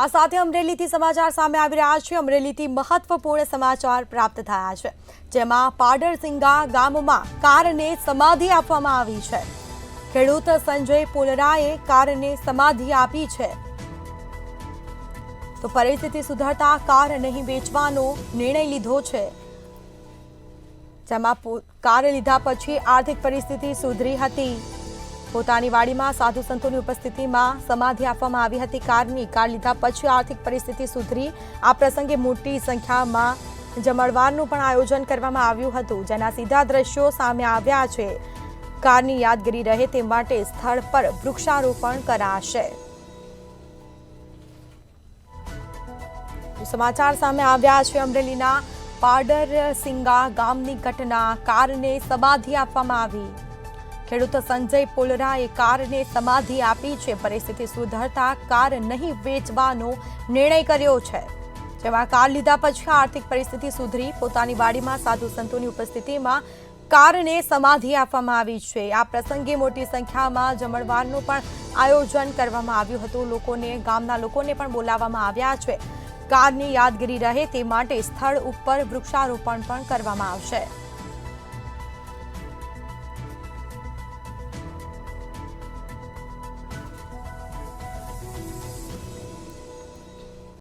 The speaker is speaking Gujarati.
આ સાથે અમરેલીથી સમાચાર સામે આવી રહ્યા છે। અમરેલીથી મહત્વપૂર્ણ સમાચાર પ્રાપ્ત થયા છે, જેમાં પાડરસિંગા ગામમાં કારને સમાધિ આપવામાં આવી છે। ખેડૂત સંજય પોલરાએ કારને સમાધિ આપી છે, તો પરિસ્થિતિ સુધરતા કાર નહીં વેચવાનો નિર્ણય લીધો છે, જેમાં કાર લીધા પછી આર્થિક પરિસ્થિતિ સુધરી હતી। પોતાની વાડીમાં સાધુ સંતોની ઉપસ્થિતિમાં સમાધિ આપવામાં આવી હતી। કાર લીધા પછી આર્થિક પરિસ્થિતિ સુધરી। આ પ્રસંગે મોટી સંખ્યામાં જમણવારનું પણ આયોજન કરવામાં આવ્યું હતું, જેના સીધા દ્રશ્યો સામે આવ્યા છે। કારની યાદગીરી રહે તે માટે સ્થળ પર વૃક્ષારોપણ કરાશે। સમાચાર સામે આવ્યા છે અમરેલીના પાડરસિંગા ગામની ઘટના। કારને સમાધિ આપવામાં આવી। ખેડૂત સંજય પોલરાએ કારને સમાધિ આપી છે। પરિસ્થિતિ સુધરતા કાર નહીં વેચવાનો નિર્ણય કર્યો છે, જેમાં કાર લીધા પછી આર્થિક પરિસ્થિતિ સુધરી। પોતાની વાડીમાં સાધુ સંતોની ઉપસ્થિતિમાં કારને સમાધિ આપવામાં આવી છે। આ પ્રસંગે મોટી સંખ્યામાં જમણવારનું પણ આયોજન કરવામાં આવ્યું હતું। ગામના લોકોને પણ બોલાવવામાં આવ્યા છે। કારની યાદગીરી રહે તે માટે સ્થળ ઉપર વૃક્ષારોપણ પણ કરવામાં આવશે।